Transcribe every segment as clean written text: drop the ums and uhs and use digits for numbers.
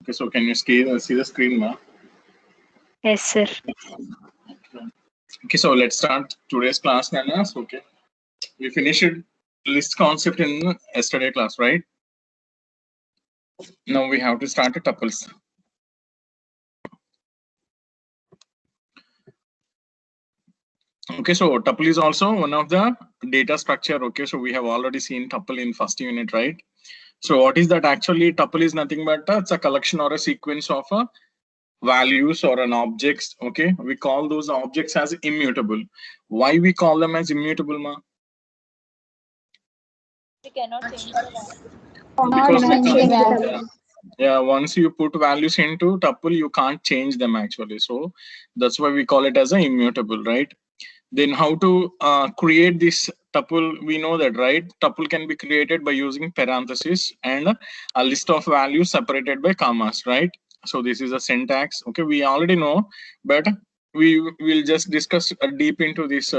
Okay, so can you see the screen now? Yes, sir. Okay, so let's start today's class, Nanas. Okay, we finished list concept in yesterday class, right? Now we have to start the tuples. Okay, so tuple is also one of the data structure. Okay, so we have already seen tuple in first unit, right? So what is that actually? Tuple is nothing but it's a collection or a sequence of values or an objects. Okay, we call those objects as immutable. Why we call them as immutable, ma? We cannot change the Because yeah, once you put values into tuple, you can't change them actually. So that's why we call it as an immutable, right? Then how to create this tuple? We know that, right? Tuple can be created by using parentheses and a list of values separated by commas, right? So this is a syntax. Okay, we already know, but we will just discuss deep into this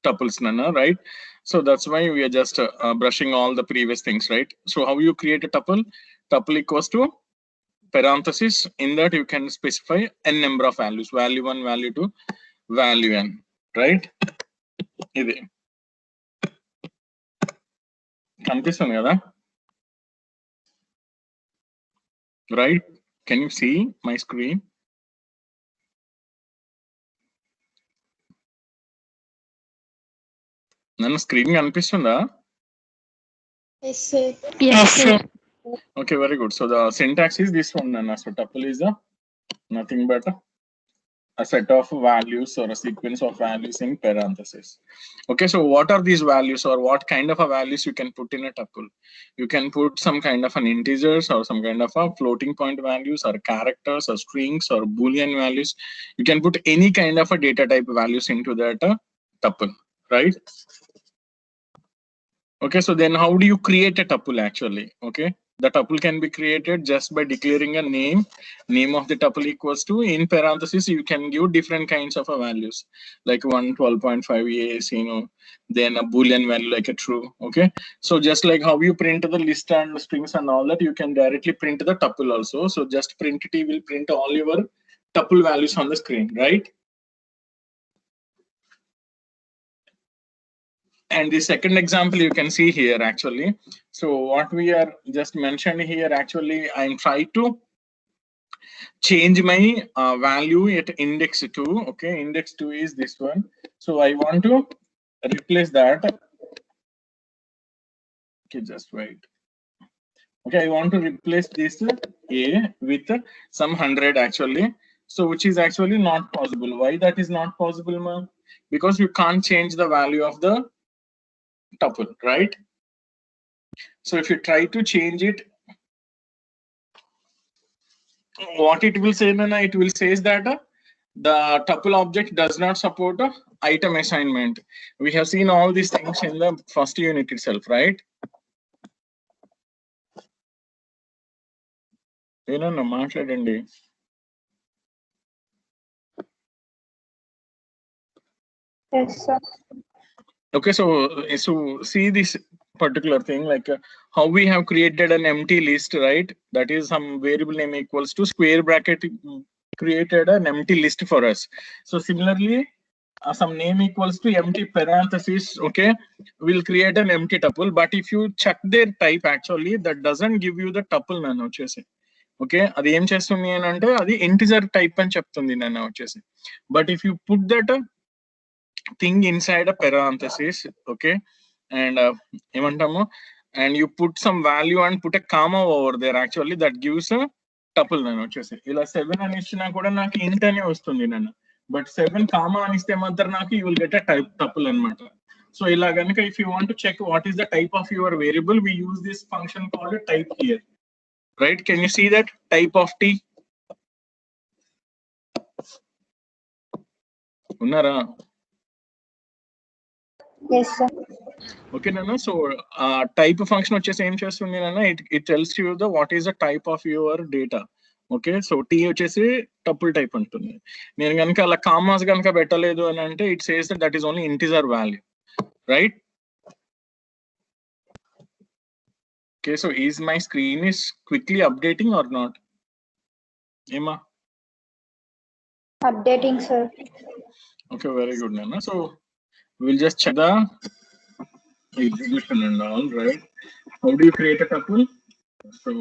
tuples, Nana, right? So that's why we are just brushing all the previous things, right? So how you create a tuple? Tuple equals to parenthesis. In that you can specify n number of values, value 1, value 2, value n, right? ఇది కనిపిస్తుంది కదా, right? Can you see my screen? నన్ను screen కనిపిస్తుందా? Yes, sir. Yes, sir. Okay, very good. So the syntax is this one, Nana. So tuple is nothing but a set of values or a sequence of values in parentheses. Okay, so what are these values or what kind of a values you can put in a tuple? You can put some kind of an integers or some kind of a floating point values or characters or strings or boolean values. You can put any kind of a data type values into that tuple, right? Okay, so then how do you create a tuple actually? Okay, the tuple can be created just by declaring a name of the tuple equals to, in parentheses you can give different kinds of values like 112.5 yes, then a boolean value like a true. Okay, so just like how you print the list and strings and all that, you can directly print the tuple also. So just print t will print all your tuple values on the screen, right? And the second example you can see here actually. So what we are just mentioned here, actually I'm trying to change my value at index 2. Okay, index 2 is this one. So I want to replace that. Okay, just wait. Okay, I want to replace this a with some 100 actually. So which is actually not possible. Why that is not possible, ma'am? Because you can't change the value of the tuple, right? So if you try to change it, what it will say, Nana, it will say that the tuple object does not support item assignment. We have seen all these things in the first unit itself, right? ఏనన్నా మాట్లాడండి. Yes, sir. Okay, so see this particular thing, like how we have created an empty list, right? That is some variable name equals to square bracket created an empty list for us. So similarly, some name equals to empty parenthesis. Okay, we'll create an empty tuple, but if you check their type, actually that doesn't give you the tuple, nana vachesi. Okay, అది ఏం చేస్తుంది అని అంటే అది integer type అని చెప్తుంది నన్ను వచ్చేసి. But if you put that thing inside a parenthesis, okay, and ఏమంటాము, and you put some value and put a comma over there, actually that gives a tuple నన్ను వచ్చేసి. ఇలా 7 అని ఇచ్చినా కూడా నాకు int అనే వస్తుంది నన్ను, బట్ 7 కామా అని ఇస్తే మాత్రం నాకు you will get a type tuple అన్నమాట. సో ఇలా కనుక if you want to check what is the type of your variable, we use this function called a type here, right? Can you see that type of t? ఉన్నారా? Yes, sir. Okay, Nana. So type function వచ్చేసి ఏం చేస్తుంది Nana? It tells you the what is the type of your data. Okay, so t వచ్చేసి tuple type అంటుంది. నేను కనుక అలా commas కనుక పెట్టలేదు అని అంటే it says that is only integer value, right? Okay, so is my screen is quickly updating or not? Emma? Updating, sir. Okay, very good, Nana. So we'll just check the execution and all, right? How do you create a tuple? So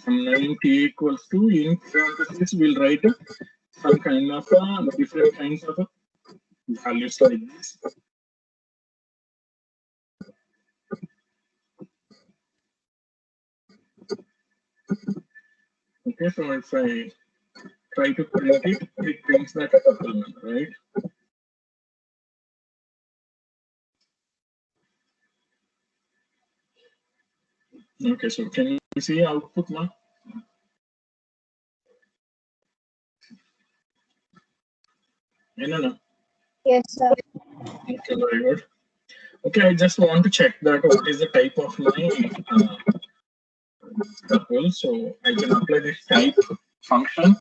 from name t equals to in parentheses, we'll write some kind of different kinds of values like this. Okay, so if I try to print it, it prints that a tuple number, right? Okay, so can you see output now? No. Yes, sir. Okay, very good. Okay, I just want to check that what is the type of my tuple. So I can apply this type function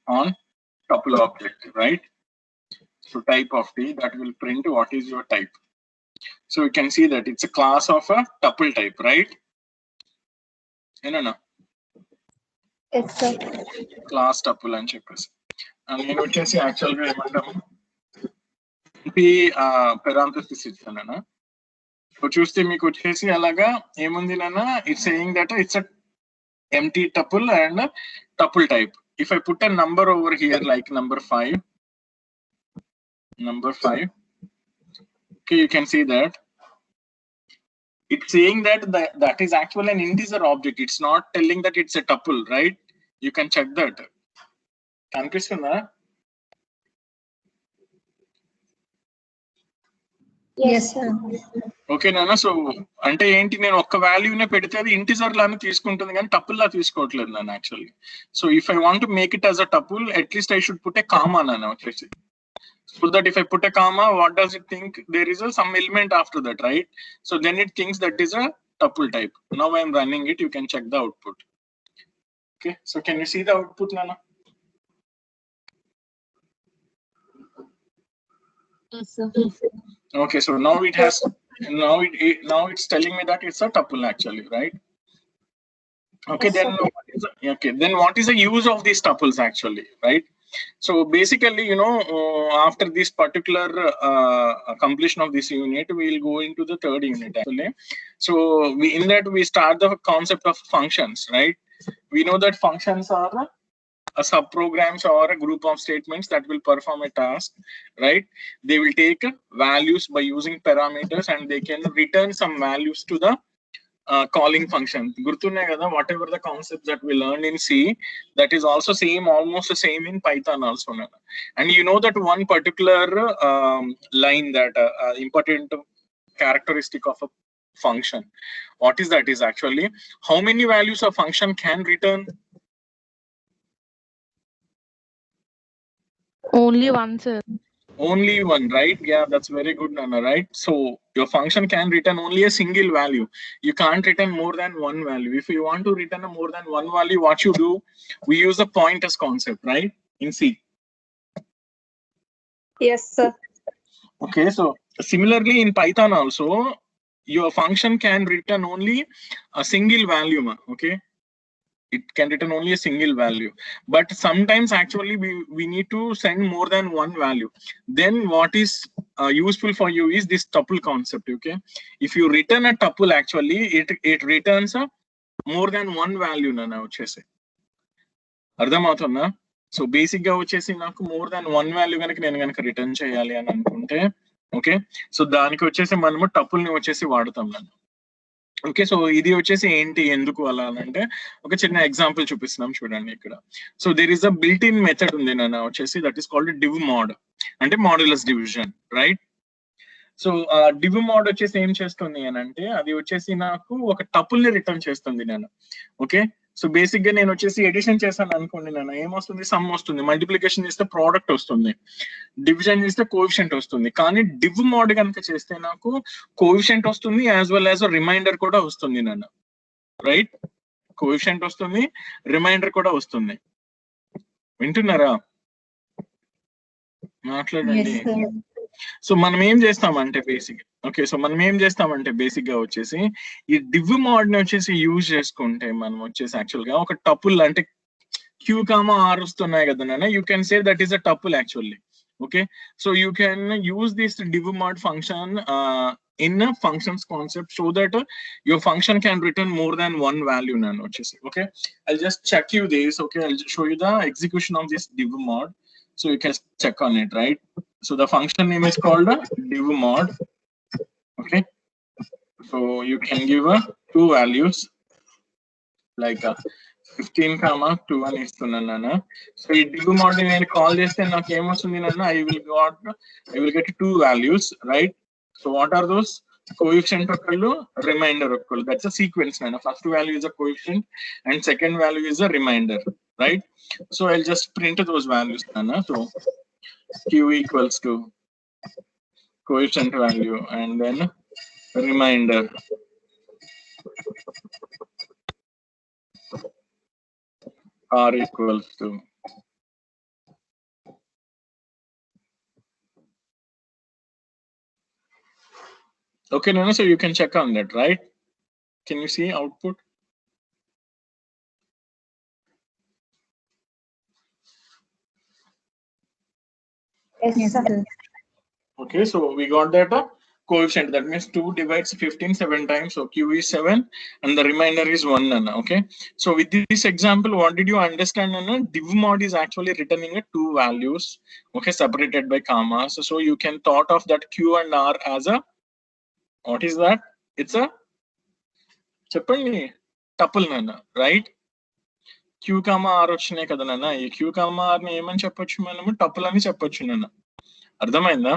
on tuple object, right? So type of t, that will print what is your type. So you can see that it's a class of a tuple type, right? No. Yes, sir. Class tuple అని చెప్పేసి నేను వచ్చేసి యాక్చువల్గా ఏమంటాము parenthesis ఇస్తాను. So చూస్తే మీకు వచ్చేసి అలాగా ఏముంది నాన్న, it's saying that it's a empty tuple and tuple type. If I put a number over here like number 5, okay, you can see that it's saying that that is actually an integer object. It's not telling that it's a tuple, right? You can check that. కనిపిస్తుందా? Yes, sir. Okay నాన్న. So అంటే ఏంటి, నేను ఒక్క వాల్యూనే పెడితే అది integer లాగా తీసుకుంటుంది కానీ టపుల్ లా తీసుకోవట్లేదు నాన్న actually. So if I want to make it as a tuple, at least I should put a comma నాన్న వచ్చేసి. So that if I put a comma, what does it think? There is some element after that, right? So then it thinks that is a tuple type. Now I am running it. You can check the output. Okay. So can you see the output, Nana? Yes, sir. Okay. So now it has. Now it's telling me that it's a tuple actually, right? Okay. Yes, Then what is the use of these tuples actually, right? So basically, after this particular completion of this unit, we will go into the third unit actually. So in that we start the concept of functions, right? We know that functions are a subprograms or a group of statements that will perform a task, right? They will take values by using parameters and they can return some values to the calling function. Gurtunnayi kada, whatever the concepts that we learned in C, that is also almost the same in Python also. And you know that one particular line, that important characteristic of a function, what is that is actually how many values a function can return? Only one, sir. Only one, right? Yeah, that's very good, Nana, right? So your function can return only a single value. You can't return more than one value. If you want to return a more than one value, what you do, we use the pointers concept, right? In C. Yes, sir. Okay, so similarly in Python also, your function can return only a single value, okay? It can return only a single value, but sometimes actually we need to send more than one value. Then what is useful for you is this tuple concept, okay? If you return a tuple, actually it returns a more than one value nana vachese. అర్థమవుతుందా? So basic గా వచ్చేసి నాకు more than one value కనుక నేను కనుక return చేయాలి అని అనుకుంటే, ఓకే, సో దానికి వచ్చేసి మనము టపుల్ ని వచ్చేసి వాడుతాం నన్ను. ఓకే, సో ఇది వచ్చేసి ఏంటి, ఎందుకు అలా అంటే ఒక చిన్న ఎగ్జాంపుల్ చూపిస్తున్నాం చూడండి ఇక్కడ. So there is a built in method ఉంది నాన్న వచ్చేసి, that is called div mod, అంటే modulus division, right? So div mod వచ్చేసి ఏం చేస్తుంది అని అంటే, అది వచ్చేసి నాకు ఒక టపుల్ ని రిటర్న్ చేస్తుంది నేను. ఓకే, సో బేసిక్ గా నేను వచ్చేసి ఎడిషన్ చేశాను అనుకోండి నాన్న, ఏమొస్తుంది, సమ్ వస్తుంది. మల్టిప్లికేషన్ చేస్తే ప్రోడక్ట్ వస్తుంది, డివిజన్ చేస్తే కోఎఫిషియంట్ వస్తుంది. కానీ div mod కనుక చేస్తే నాకు కోఎఫిషియంట్ వస్తుంది యాజ్ వెల్ యాజ్ రిమైండర్ కూడా వస్తుంది నాన్న, రైట్? కోఎఫిషియంట్ వస్తుంది, రిమైండర్ కూడా వస్తుంది. వింటున్నారా? మాట్లాడండి. సో మనం ఏం చేస్తామంటే బేసిక్ గా వచ్చేసి ఈ div mod ని వచ్చేసి యూజ్ చేసుకుంటే మనం వచ్చేసి యాక్చువల్ గా ఒక టపుల్ అంటే q కామా r వస్తున్నాయి కదా నాన్న, you can say that is a tuple actually. Okay, so you can use this div mod function in a functions concept so that your function can return more than one value nano వచ్చేసి. Okay, I'll just check you this. Okay, I'll just show you the execution of this div mod so you can check on it, right? So the function name is called div mod. Okay, so you can give two values like 15 comma 2 అని ఇస్తున్నాను నాన్న. So ఈ div mod ని నేను call చేస్తే నాకు ఏమొస్తుంది నాన్న, I will get two values, right? So what are those? Coefficient ఒకళ్ళు, remainder ఒకళ్ళు. That's a sequence nana. First value is a coefficient and second value is a remainder, right? So I'll just print those values nana. So q equals to coefficient value and then remainder. R equals to okay Nana, so you can check on that, right? Can you see output? Yes, sir. Okay, so we got that coefficient, that means 2 divides 15 7 times, so q is 7 and the remainder is 1 Nana. Okay, so with this example what did you understand Nana? Div mod is actually returning two values, okay, separated by commas. So you can thought of that q and r as a, what is that? It's a చెప్పండి tuple నాన్న, right? Queue comma R వచ్చినాయి కదా నాన్న, ఈ queue comma R ని ఏమని చెప్పొచ్చు మనము? టపుల్ అని చెప్పొచ్చు నాన్న. అర్థమైందా?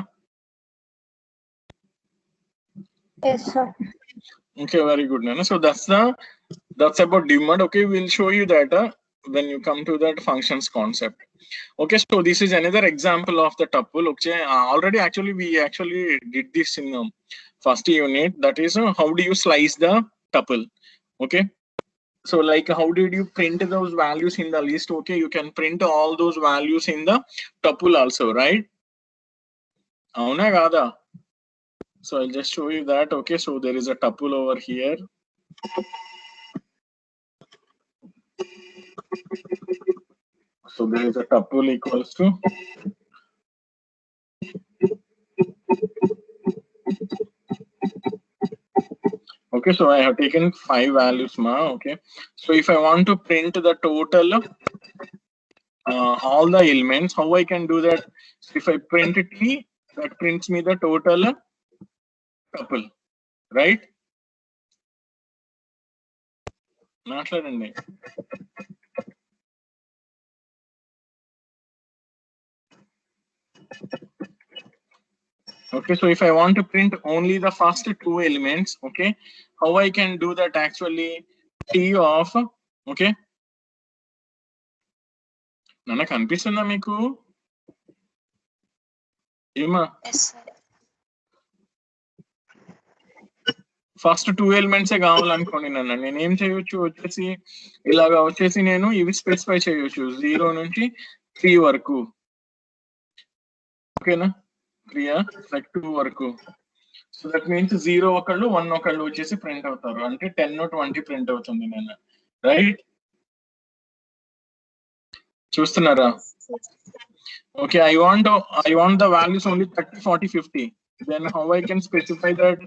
Yes, sir. Okay, very good nana. So that's about div mod. Okay, we'll show you that when you come to that functions concept. Okay, so this is another example of the tuple. Okay, already actually we actually did this in first unit, that is how do you slice the tuple. Okay, so like how did you print those values in the list? Okay, you can print all those values in the tuple also, right? Avuna kada? So I'll just show you that. Okay, so there is a tuple over here. So there is a tuple equals to okay, so I have taken 5 values ma. Okay, so if I want to print the total all the elements, how I can do that? So if I print T, that prints me the total tuple, right? మాట్లాడండి. Okay, so if I want to print only the first two elements, okay, how I can do that actually? T of, okay, nana కనిపిస్తుందా మీకు? ఏమా? Yes, sir. First two ఎలిమెంట్సే కావాలనుకోండి నన్ను, నేను ఏం చేయొచ్చు వచ్చేసి ఇలాగా వచ్చేసి నేను ఇవి స్పెసిఫై చేయొచ్చు 0 నుంచి 3 వరకు. ఓకేనా? 3 లైక్ 2 వరకు. సో దట్ మీన్స్ 0 ఒకళ్ళు 1 ఒకళ్ళు వచ్చేసి ప్రింట్ అవుతారు, అంటే 10 20 ప్రింట్ అవుతుంది నేను, రైట్? చూస్తున్నారా? Okay, I want the values only 30 40 50. Then how I can specify that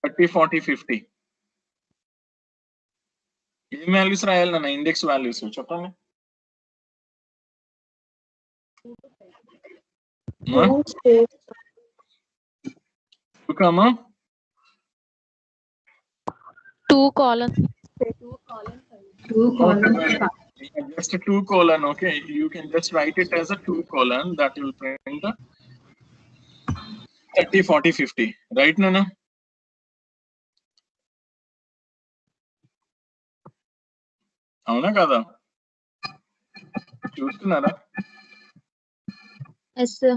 30 40 50? ఏం వాల్యూస్ రాయాలి నాన్న? ఇండెక్స్ వాల్యూస్ చెప్పండి. Two columns. Just a 2 colon. Okay, you can just write it as a 2 colon, that will print 30 40 50, right Nana? అవునా కదా? చూస్తున్నారా? Yes, sir.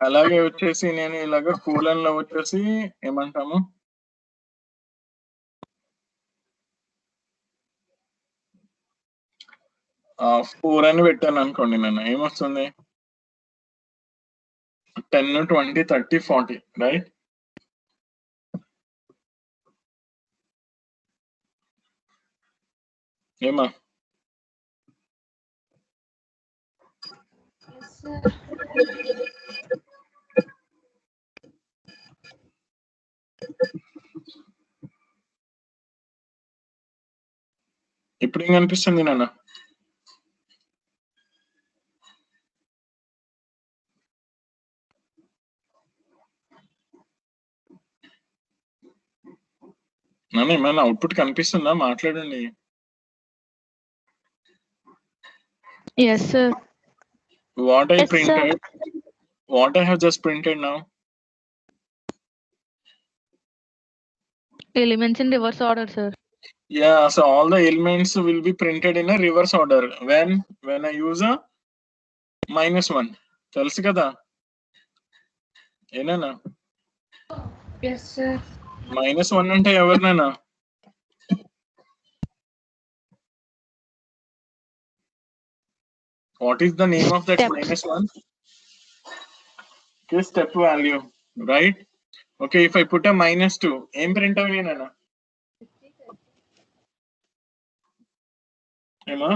అలాగే వచ్చేసి నేను ఇలాగ కోలన్ లో వచ్చేసి ఏమంటాము, ఫోర్ అని పెట్టాను అనుకోండి నన్ను, ఏమొస్తుంది? 10, 20, 30, 40, right? Ema. Yes, sir. ఇప్పుడు ఏం కనిపిస్తుంది నాన్న? నాన్న ఏమైనా అవుట్పుట్ కనిపిస్తుందా? మాట్లాడండి. Yes, sir. What I Yes, sir. printed, what I have just printed now. Elements in reverse order, sir. Yeah, so all the elements will be printed in a reverse order when I use a -1. తెలుసు కదా ఏనా? Yes, sir. -1 అంటే ఎవరినైనా? What is the name of that Steps. -1? Okay, step value, right? Okay, if I put a -2, ఏం print అవ్వలేనా? ఏమా?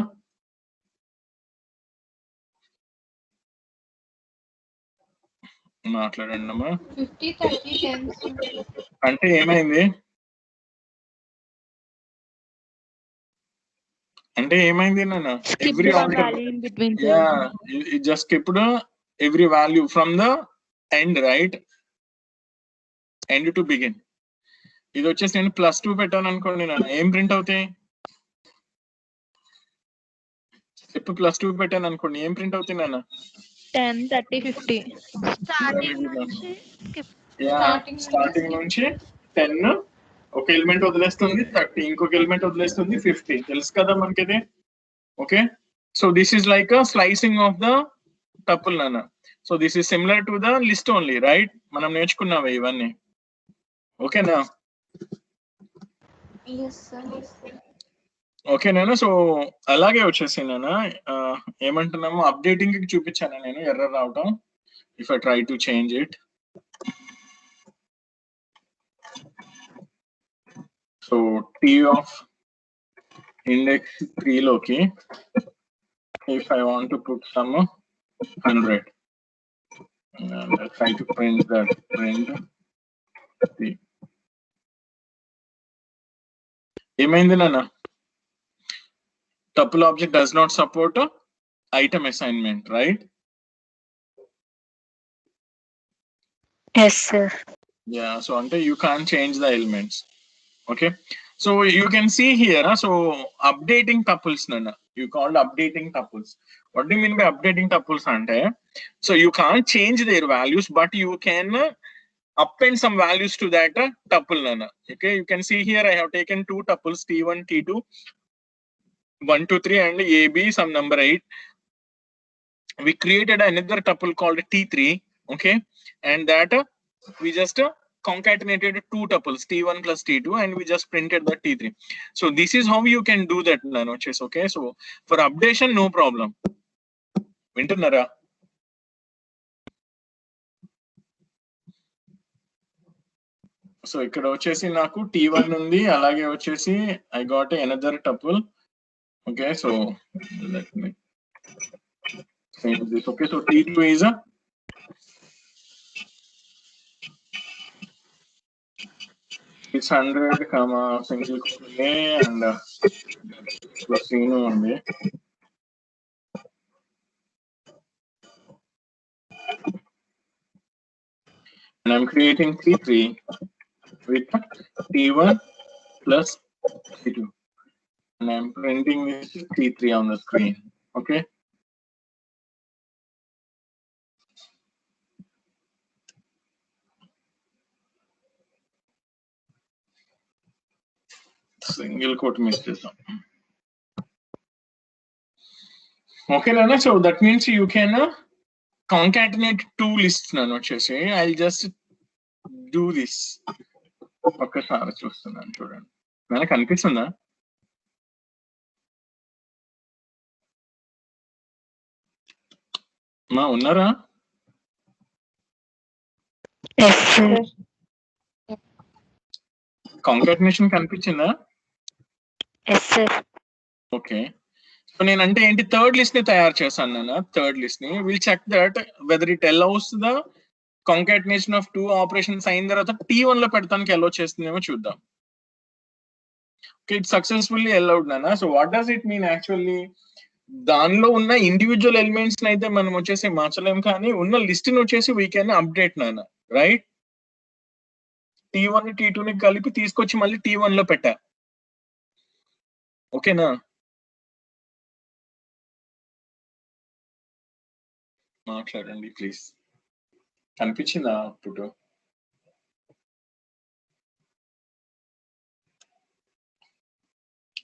మాట్లాడండి అమ్మా. 50, 30, 10. అంటే ఏమైంది? అంటే ఏమైంది నాన్న? Skip Every one order. value in between, sir. Yeah, you just skipped every value from the end, right? End to begin. ఇది వచ్చేసి నేను +2 పెట్టాను అనుకోండి నాన్న, ఏం ప్రింట్ అవుతాయి? స్టెప్ +2 పెట్టాను అనుకోండి, ఏం ప్రింట్ అవుతాయి నాన్న? 10, 30, 50. స్టార్టింగ్ నుంచి 10 ఒక ఎలిమెంట్ వదిలేస్తుంది, 30 ఇంకొక ఎలిమెంట్ వదిలేస్తుంది, 50. తెలుసు కదా మనకి ఇది. Okay, so this is like a slicing of the tuple నాన్న. So this is similar to the list only, right? మనం నేర్చుకున్నావే ఇవన్నీ. ఓకేనా? Yes, sir. ఓకేనా? సో అలాగే వచ్చేసి నాన్న ఏమంటున్నాము, అప్డేటింగ్ కి చూపించాను నేను ఎర్రర్ రావటం. If I try to change it, so T of index 3 లోకి if I want to put some 100 and I try to print that print 3. ఏమైంది నాన్న? tuple object does not support item assignment, right? Yes, sir. Yeah, so ante you can't change the elements. Okay, so you can see here, so updating tuples nana, you called updating tuples. What do you mean by updating tuples ante? So you can't change their values, but you can append some values to that tuple nana. Okay, you can see here I have taken 2 tuples, T1, T2, 1, 2, 3 and AB some number 8. We created another tuple called T3. Okay, and that we just concatenated 2 tuples, T1 plus T2, and we just printed the T3. So this is how you can do that nanoches. Okay, so for updation no problem. వింటున్నారా? So ఇక్కడ వచ్చేసి నాకు T1 ఉంది, అలాగే వచ్చేసి I got another tuple. Okay, so let me change this. Okay, so T2 is 600 comma single quote and Rosino ఉంది. And I'm creating T3 with T1 plus T2. And I'm printing this T3 on the screen. Okay. Single quote mistake. Okay, Nana. So that means you can concatenate 2 lists. Nano chese. I'll just do this. ఒక్కసారి చూస్తున్నాను చూడండి. నాకు కనిపిస్తుందా? మా ఉన్నారా? Yes, sir. కాంకాటినేషన్ కనిపించిందా? Yes, sir. Okay, so నేనంటే ఏంటి, థర్డ్ లిస్ట్ ని తయారు చేశాను నేను. థర్డ్ లిస్ట్ ని will check that whether it allows the concatenation of 2 operations అయిన తర్వాత T1 లో పెడతానికి అలౌ చేస్తుందేమో చూద్దాం. ఓకే, ఇట్ సక్సెస్ఫుల్లీ అలౌడ్ నానా. So what does it mean actually, దానిలో ఉన్న ఇండివిజువల్ ఎలిమెంట్స్ ని అయితే మనం వచ్చేసి మార్చలేం, కానీ ఉన్న లిస్ట్ ని వచ్చేసి వీ కెన్ అప్డేట్ నానా, రైట్? T1 T2 ని కలిపి తీసుకొచ్చి మళ్ళీ T1 లో పెట్టా. ఓకేనా? మాట్లాడండి ప్లీజ్. కనిపించిందా అవుట్పుట్?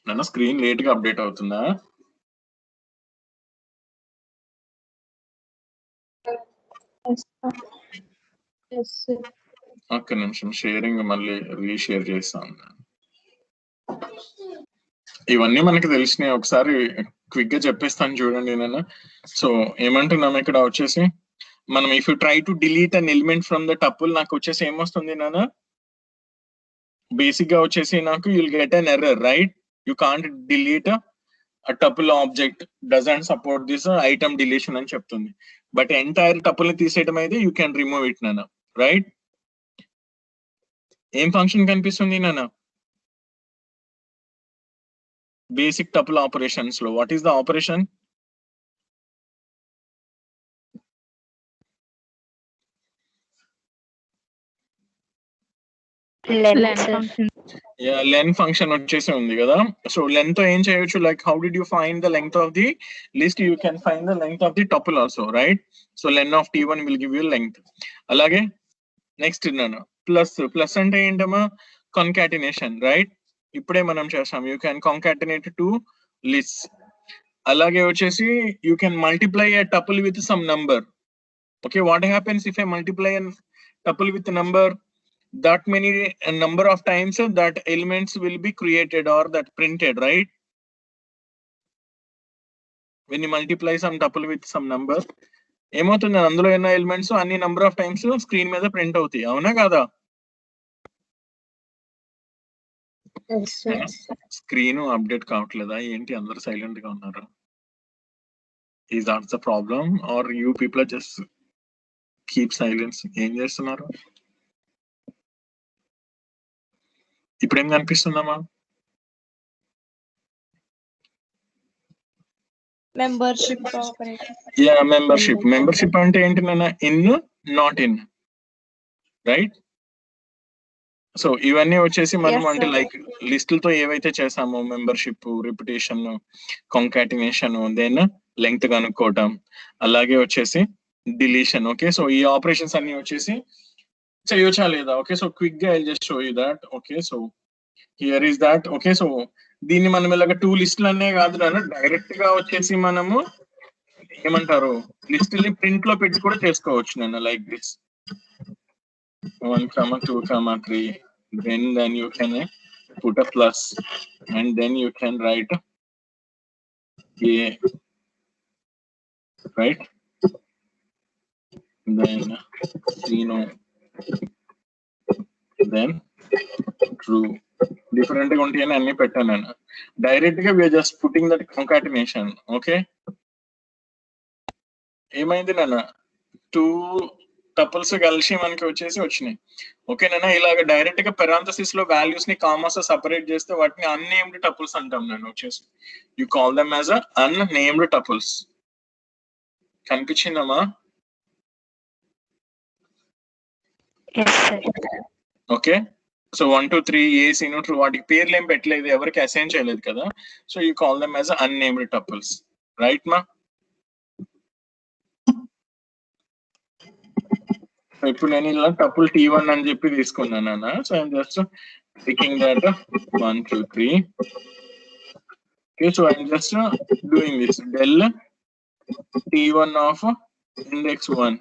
నన్ను స్క్రీన్ లేట్ గా అప్డేట్ అవుతుందా? Yes, sir. ఒక్క నిమిషం, షేరింగ్ మళ్ళీ రీషేర్ చేస్తాను. ఇవన్నీ మనకి తెలిసినాయి, ఒకసారి క్విక్ గా చెప్పేస్తాను చూడండి నేను. సో ఏమంటున్నాం ఇక్కడ వచ్చేసి, మనం if you try to delete an element from the tuple, నాకు వచ్చేసి ఏమొస్తుంది నాన్న, బేసిక్ గా వచ్చేసి నాకు you'll get an error, right? You can't delete a tuple object doesn't support this item deletion అని చెప్తుంది. బట్ ఎంటైర్ టపుల్ ని తీసేయడం అయితే యూ కెన్ రిమూవ్ ఇట్ నాన్న, రైట్? ఏం ఫంక్షన్ కనిపిస్తుంది నాన్న బేసిక్ టపుల్ ఆపరేషన్స్ లో? What is the operation? Length, sir. function. Len function వచ్చేసి ఉంది కదా. సో లెన్ తో ఏం చేయొచ్చు, like how did you find the length of the list? You can find the length of the tuple also, right? So len of T1 will give you length. అలాగే next నాన్న plus. Plus అంటే ఏంటమ్మా, కాంకాటినేషన్, right? ఇప్పుడే మనం చేస్తాం, you can కాంకాటినేట్ 2 list. అలాగే వచ్చేసి you can multiply a tuple with some number. Okay, what happens if I multiply a tuple with number? That many number of times that elements will be created or that printed, right? When you multiply some tuple with some number, ఏమవుతుంది, అందులో ఎన్నో elements అన్ని number of times screen మీద print అవుతాయి, అవునా కదా? Yes, sir. Screen update కావట్లేదా ఏంటి, అందరు సైలెంట్ గా ఉన్నారు? Is that the problem are you people are just keep silence? ఏం చేస్తున్నారు? ఇప్పుడు ఏం కనిపిస్తుందమ్మా? Membership operator. Yeah, membership. Membership అంటే ఏంటి నాన్న? In, not in, right? So ఇవన్నీ వచ్చేసి మనం Yes, అంటే sir. లైక్ లిస్టులతో ఏవైతే చేసామో, మెంబర్షిప్, రిపిటేషన్, కాంకాటినేషన్, దెన్ లెంగ్త్ కనుక్కోవటం, అలాగే వచ్చేసి డిలీషన్. ఓకే, సో ఈ ఆపరేషన్స్ అన్ని వచ్చేసి చేయొచ్చా లేదా? ఓకే, సో క్విక్ గా I just show you that. Okay, so here is that. Okay, so దీన్ని మనం ఇలాగ 2 లిస్టులు అనే కాదు నాన్న, డైరెక్ట్ గా వచ్చేసి మనము ఏమంటారు, లిస్టుల్ని ప్రింట్ లో పెట్టి కూడా చేసుకోవచ్చు నాన్న, like this 1, 2, 3. Then you can put a plus and then you can write a, right? Then 0, then true. Different గా ఉంటాయని అన్ని పెట్టాను నేను. డైరెక్ట్ గా we're just putting that concatenation. Okay, ఏమైంది నాన్న, 2 టపుల్స్ కలిసి మనకి వచ్చేసి వచ్చినాయి. ఓకేనా? ఇలాగ డైరెక్ట్ గా పెరాంథసిస్ లో వాల్యూస్ ని కామాస్ సెపరేట్ చేస్తే వాటిని అన్నేమ్డ్ టపుల్స్ అంటాం నేను వచ్చేసి. You call them as unnamed tuples. కనిపించిందమ్మా? Yes, sir. Okay, so 1, 2, 3 AC true, వాటికి పేర్లు ఏం పెట్టలేదు, ఎవరికి అసైన్ చేయలేదు కదా. So you call them as unnamed tuples, right మా? ఇప్పుడు నేను ఇలా టపుల్ T1 అని చెప్పి తీసుకున్నాను అన్న. So I'm just taking that 1, 2, 3. Okay, so I'm just doing this del T1 of index 1.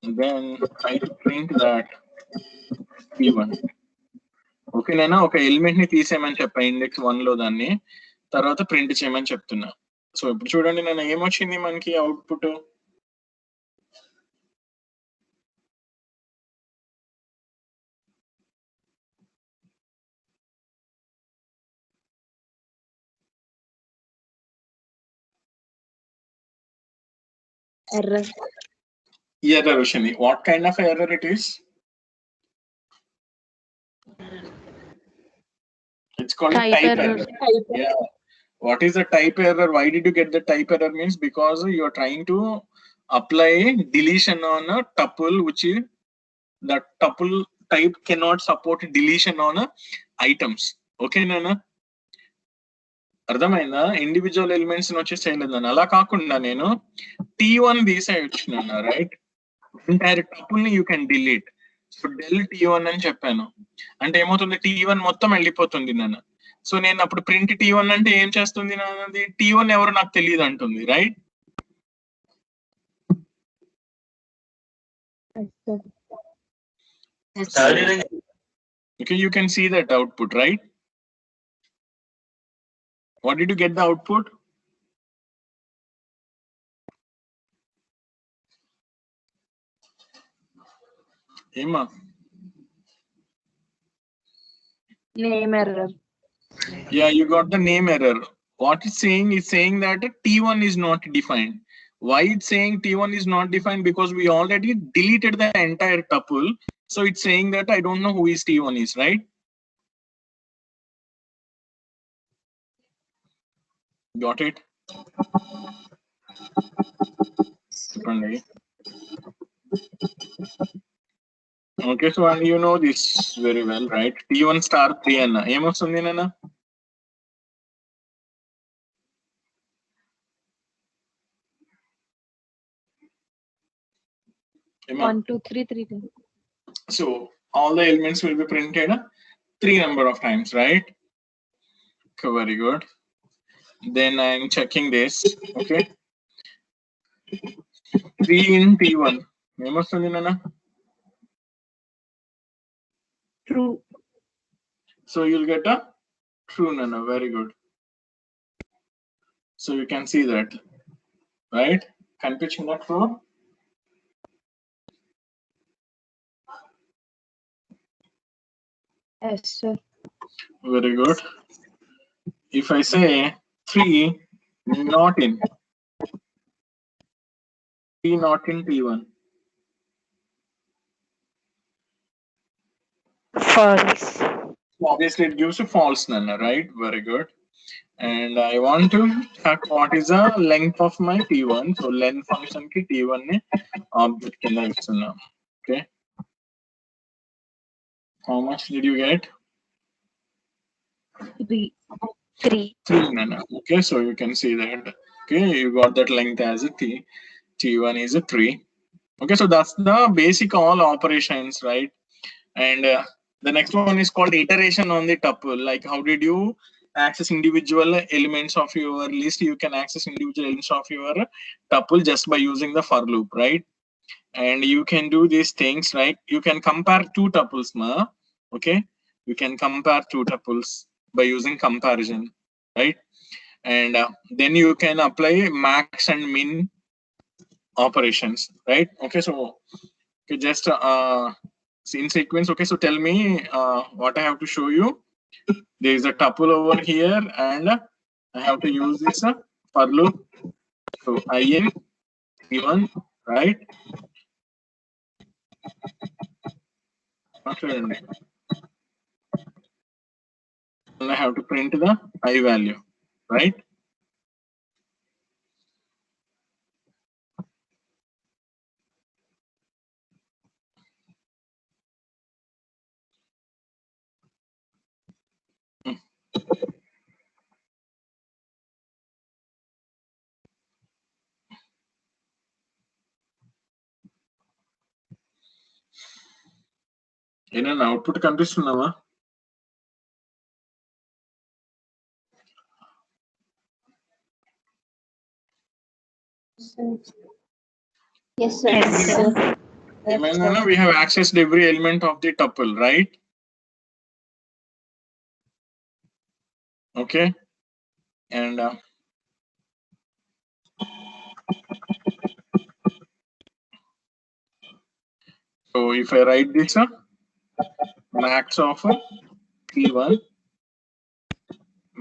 Then I print that T1. Okay, నేను ఒక ఎలిమెంట్ ని తీసేయమని చెప్పా ఇండెక్స్ 1 లో, దాన్ని తర్వాత ప్రింట్ చేయమని చెప్తున్నా. సో ఇప్పుడు చూడండి నేను ఏమొచ్చింది మనకి output. Error. Error, Ushini. What kind of error it is? It's called Type type error. error. Yeah. What is the type error? Why did you get the type error? Means because you're trying to apply deletion on a tuple, which is the tuple type cannot support deletion on items. Okay, Nana? అర్థమైందా? Individual elements వచ్చి చేయలేదని. అలా కాకుండా నేను T1 తీసేయొచ్చునన్నా, right? Entire tuple ని you can delete. So del T1 అని చెప్పాను అంటే ఏమవుతుంది, T1 మొత్తం వెళ్ళిపోతుంది నన్ను. సో నేను అప్పుడు ప్రింట్ T1 అంటే ఏం చేస్తుంది నాది? T1 ఎవరు నాకు తెలియదు అంటుంది, right? Okay, you can see that output, right? What did you get the output? Emma? Name error. Yeah, you got the name error. What it's saying is saying that T1 is not defined. Why it's saying T1 is not defined? Because we already deleted the entire tuple. So it's saying that I don't know who is T1 is, right? Got it? Okay, so and you know this very well, right? T1 star 3 anna. ఏమొస్తుంది నాన్న? Emma? 1, 2, 3, 3. So all the elements will be printed 3 number of times, right? Okay, very good. Then I'm checking this. Okay. 3 in T1. ఏమొస్తుంది నాన్న? True. So you'll get a true nana. Very good. So you can see that, right? Kaniపించిందా true? Yes, sir. Very good. If I say 3 not in, 3 not in T1. False. Obviously it gives a false nana, right? Very good. And I want to check what is the length of my T1. So length function ki T1 ne object kinda istunna. Okay. How much did you get? 3. 3. 3 nana. Okay, so you can see that. Okay, you got that length as a T1 is a 3. Okay, so that's the basic all operations, right? And the next one is called iteration on the tuple. Like how did you access individual elements of your list? You can access individual elements of your tuple just by using the for loop, right? And you can do these things, right? You can compare two tuples, okay? You can compare two tuples by using comparison, right? And then you can apply max and min operations, right? Okay, so okay, just in sequence. Okay, so tell me what I have to show you. There is a tuple over here and I have to use this for loop. So I in T1, right? Okay. And I have to print the I value, right? In an output కనిపిస్తున్నావా? Yes, sir. Yes, sir. ఏమైందన్నా, we have accessed every element of the tuple, right? Okay, and so if I write this max of T1,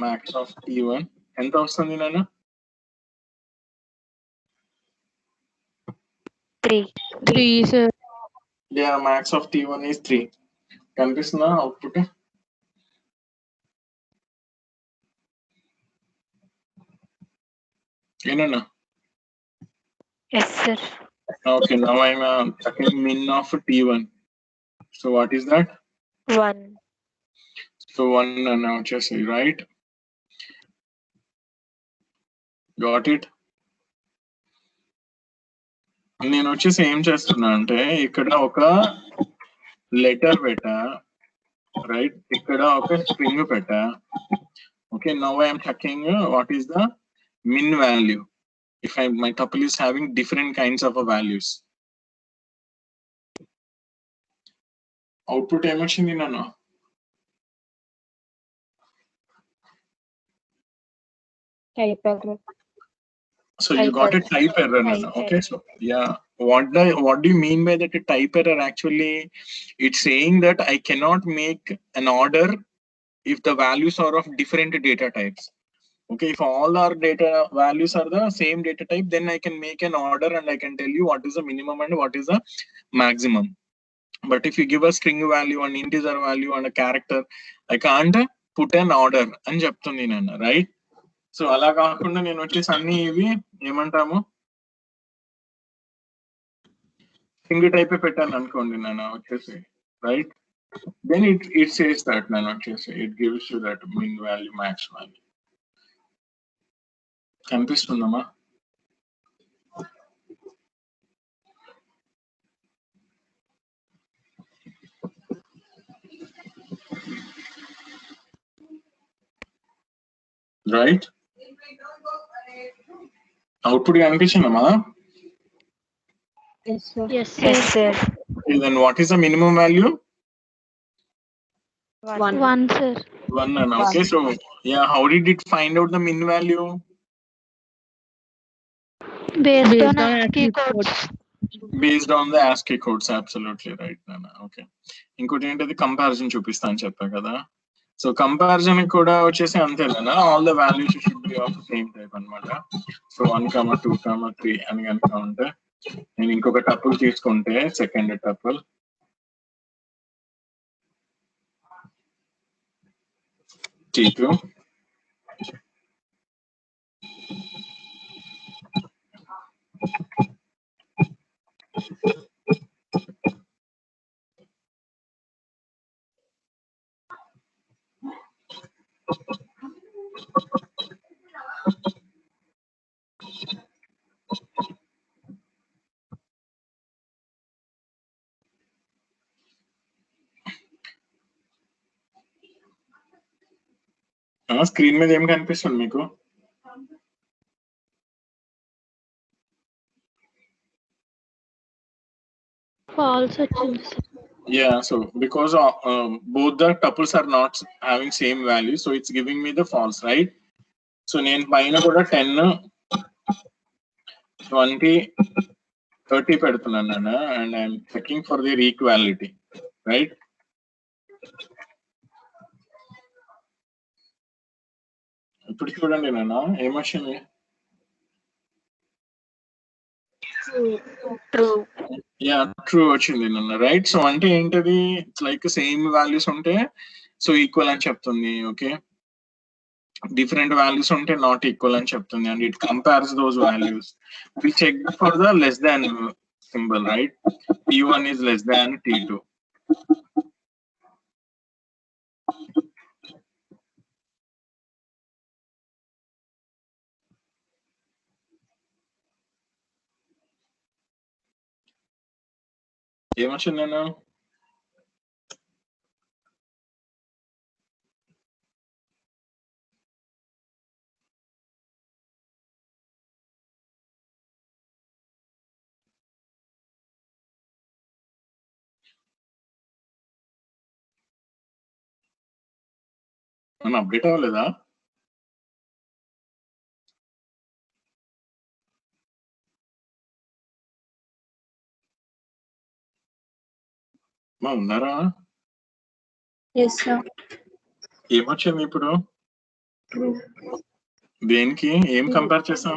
max of T1 ఎంత వస్తుంది నాన్న? 3. 3, sir. Yeah, max of T1 is 3. కనిపిస్తుందా output? ఏనన్నా? Yes, sir. Okay, now I'm checking min of T1. So what is that? 1. So 1 now just right? Got it? నేను వచ్చేసి ఏం చేస్తున్నా అంటే ఇక్కడ ఒక లెటర్ పెట్టా, రైట్? ఇక్కడ ఒక స్ట్రింగ్ పెట్టా. Okay, now I'm checking what is the min value if my tuple is having different kinds of values. Output ఏమొచ్చింది నాన్న? Type error. So you got a type error. Okay, so yeah, what do you mean by that? A type error, actually it's saying that I cannot make an order if the values are of different data types. Okay, if all our data values are the same data type, then I can make an order and I can tell you what is the minimum and what is the maximum. But if you give a string value, an integer value and a character, I can't put an order అని చెప్తుంది నాన్న, right? So అలా కాకుండా నేను వచ్చేసి అన్ని ఇవి ఏమంటాము సింగిల్ టైప్ పెట్టాను అనుకోండి నాన్న వచ్చేసి, right? Then it says that నాన్న వచ్చేసి it gives you that min value max value. కనిపిస్తుందమ్మా? రైట్? అవుట్పుట్ కనిపించిందమ్మా? Yes, sir. Yes, Yes, sir. sir. Then what is the minimum value? 1. 1, sir. 1 nana. Okay, so yeah, how did it find out the min value? Based on on ASCII ASCII codes. Based on the ASCII codes, absolutely right nana. Okay, ఇంకోటి ఏంటది comparison చూపిస్తా అని చెప్పా కదా. So comparison కూడా వచ్చేసి అంతేనా, all the values should be of same type అన్నమాట. సో 1, 2, 3 అని కనుక ఉంటే, నేను ఇంకొక టపుల్ తీసుకుంటే సెకండ్ టపుల్ T2, స్క్రీన్ మీద ఏం కనిపిస్తుంది మీకు? False వచ్చింది, sir. Yeah, so because both the tuples are not having same value, so it's giving me the false, right? So నేను పైన కూడా 10, 20, 30 పెడుతున్నాను and I'm checking for their equality, right? ఇప్పుడు చూడండి నాన్న ఏమొచ్చింది? True. యా ట్రూ వచ్చింది నాన్న, రైట్? సో అంటే ఏంటది, ఇట్స్ లైక్ సేమ్ వాల్యూస్ ఉంటే సో ఈక్వల్ అని చెప్తుంది. ఓకే, డిఫరెంట్ వాల్యూస్ ఉంటే నాట్ ఈక్వల్ అని చెప్తుంది, and it compares those values. We check for the less than symbol, right? T1 is less than T2. ఏమొచ్చింది నేను? మనం అప్డేట్ అవ్వలేదా? మా ఉన్నారా? Yes, sir. ఏమొచ్చింది ఇప్పుడు? True. దేనికి ఏం కంపేర్ చేసాం?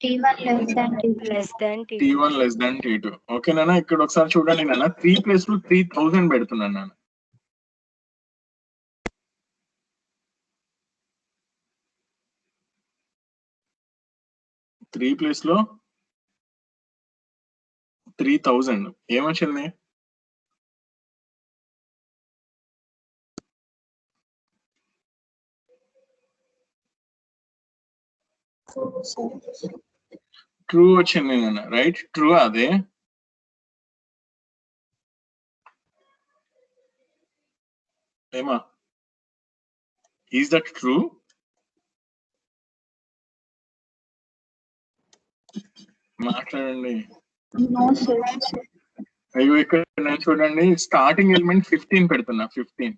T1 less than T2. less than T2. T1 less than T2. Okay నాన్న, ఇక్కడ ఒకసారి చూడండి నాన్న, 3 ప్లేస్ లో 3000 పెడుతున్నాను నాన్న. త్రీ ప్లేస్ లో 3000 ఏమొచ్చింది? ట్రూ వచ్చింది నాన్న, రైట్? ట్రూ అదే. ఏమా, ఈజ్ దట్ ట్రూ? మాట్లాడండి. No, sir. అయ్యో, ఇక్కడ నేను చూడండి, స్టార్టింగ్ ఎలిమెంట్ 15 పెడుతున్నా. 15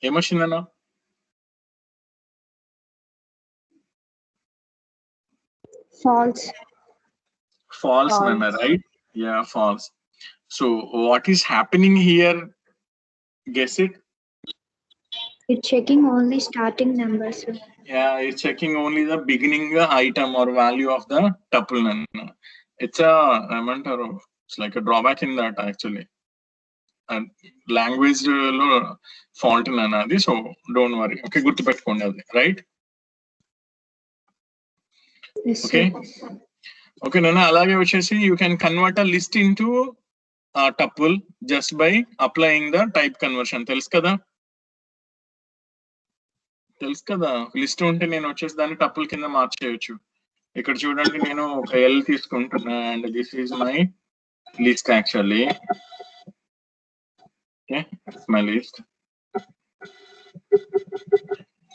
ఏమొచ్చిందన్నా? False. False, Nana, right? Yeah, false. So what is happening here? Guess it. It's checking only starting numbers, sir. Yeah, it's checking only the beginning item or value of the tuple, Nana. It's like a drawback in that actually. And language fault, Nana. So don't worry. Okay, good to pettukondi, right? Yes, Okay. sir. Okay, Nana, alage vachesi you can convert a list into a tuple just by applying the type conversion. Telusu kada? తెలుసు కదా, list ఉంటే నేను వచ్చేసి దాన్ని tuple కింద మార్చేయచ్చు. ఇక్కడ చూడండి, నేను ఒక ఎల్ తీసుకుంటున్నా and this is my list actually. Okay, my list.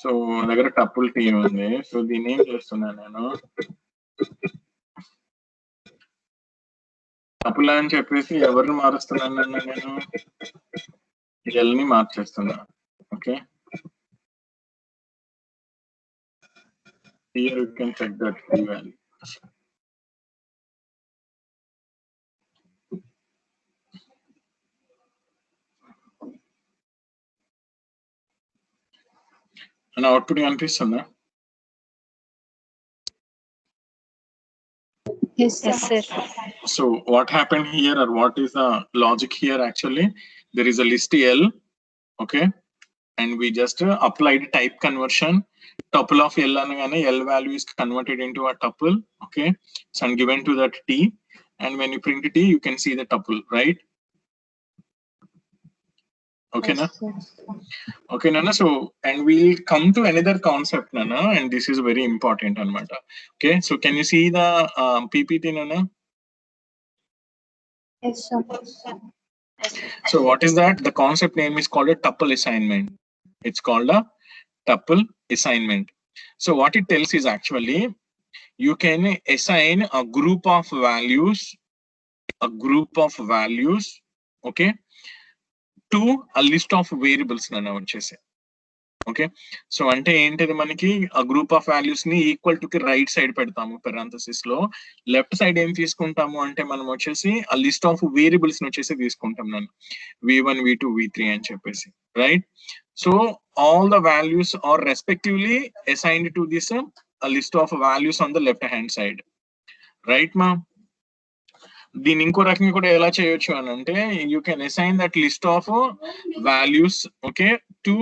So దగ్గర టపుల్ టీ ఉంది. సో దీన్ని ఏం చేస్తున్నా, నేను టపుల్ అని చెప్పేసి ఎవరిని మారుస్తున్నాను, నేను ఎల్ ని మార్చేస్తున్నా. Okay, here you can check that key value. And output అనిపిస్తుందా? Yes, sir. Yes, sir. So what happened here, or what is the logic here? Actually, there is a list L, okay, and we just applied type conversion. Tuple of L anagane L value is converted into a tuple, okay, so and given to that T, and when you print T, you can see the tuple, right? Okay, Yes, na? sir. Okay, Nana. So, and we'll come to another concept, Nana, and this is very important, anamata. Okay, so can you see the PPT, Nana? Yes, sir. So what is that? The concept name is called a tuple assignment. It's called a tuple assignment. So what it tells is actually you can assign a group of values, okay, to a list of variables, Nana vachese. Okay, so అంటే ఏంటిది, మనకి ఆ group of values ని equal to కి right side పెడతాము parenthesis లో. Left side ఏం తీసుకుంటాము అంటే మనం వచ్చేసి ఆ లిస్ట్ ఆఫ్ వేరియబుల్స్ ని వచ్చేసి తీసుకుంటాం నేను, v1 v2 v3 అని చెప్పేసి, right? So all the values are respectively assigned to this list of values on the left hand side, right మా? దీని ఇంకో రకంగా కూడా ఎలా చేయొచ్చు అని అంటే, you can assign that list of values, okay, to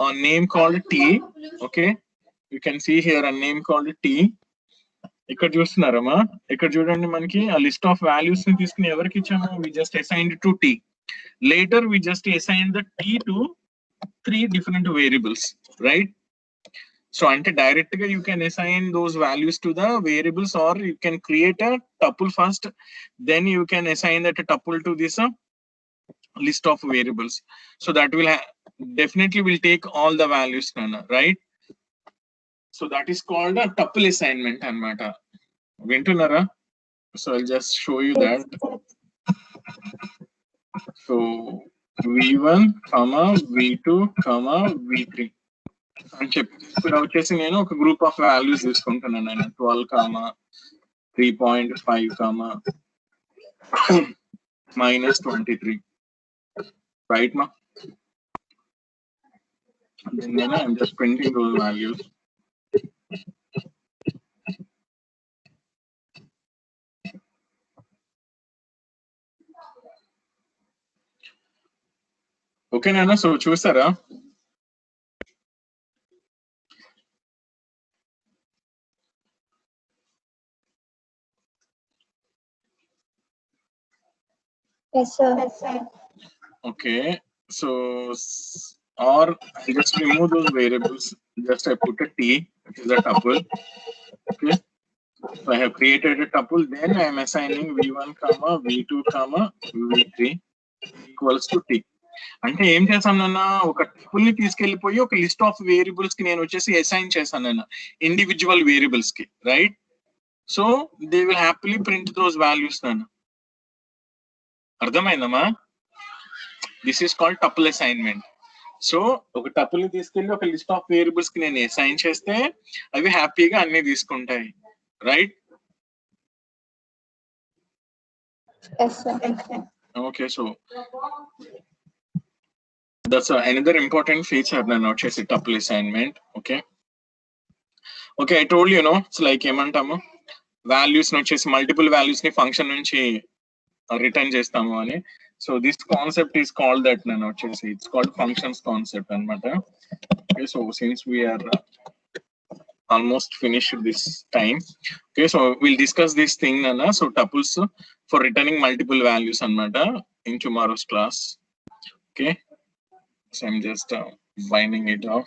a name called T, okay, you can see here a name called T. ఇక్కడ చూస్తున్నారమ్మా, ఇక్కడ చూడండి, మనకి ఆ లిస్ట్ ఆఫ్ వాల్యూస్ ని తీసుకుని ఎవరికి ఇచ్చాము, we just assigned to T. Later we just assigned the T to 3 different variables, right? So ante direct ga you can assign those values to the variables, or you can create a tuple first, then you can assign that tuple to this list of variables. So that will definitely will take all the values, Nana, right? So that is called a tuple assignment anamata. Vintunara? So I'll just show you that. So v1 comma v2 comma v3 అని చెప్పి ఇప్పుడు వచ్చేసి నేను ఒక group of values తీసుకుంటున్నాను, నేను 12 comma 3.5 comma -23, right మా? And then I'm just printing those values. Okay, Nana, so chusara. Yes, sir. Okay, so or I just remove those variables. Just I put a t, which is a tuple. Okay, so I have created a tuple. Then I am assigning v1 comma v2 comma v3 equals to t. అంటే ఏం చేశాను అన్న, ఒక tuple ని తీసుకెళ్లిపోయి ఒక list of variables కి నేను వచ్చేసి అసైన్ చేశాను అన్న, ఇండివిజువల్ వేరియబుల్స్ కి, right? So they will happily print those values అన్న. అర్థమైందమ్మా? This is called tuple assignment. So ఒక టపుల్ ని తీసుకెళ్లి ఒక లిస్ట్ ఆఫ్ వేరియబుల్స్ కి నేను అసైన్ చేస్తే అవి హ్యాపీగా అన్ని తీసుకుంటాయి, right? Okay, so that's another important feature then వచ్చేసి tuple assignment. Okay, I told you, it's like ఏమంటాము, వాల్యూస్ ని వచ్చేసి మల్టిపుల్ వాల్యూస్ ని ఫంక్షన్ నుంచి రిటర్న్ చేస్తాము అని. So this concept is called that నేను వచ్చేసి ఇట్స్ కాల్డ్ ఫంక్షన్స్ కాన్సెప్ట్ అనమాట. Okay, so since we're almost finished this time. Okay, so we'll discuss this thing nana, so tuples for returning multiple values anamata in tomorrow's class. Okay, so I'm just winding it off.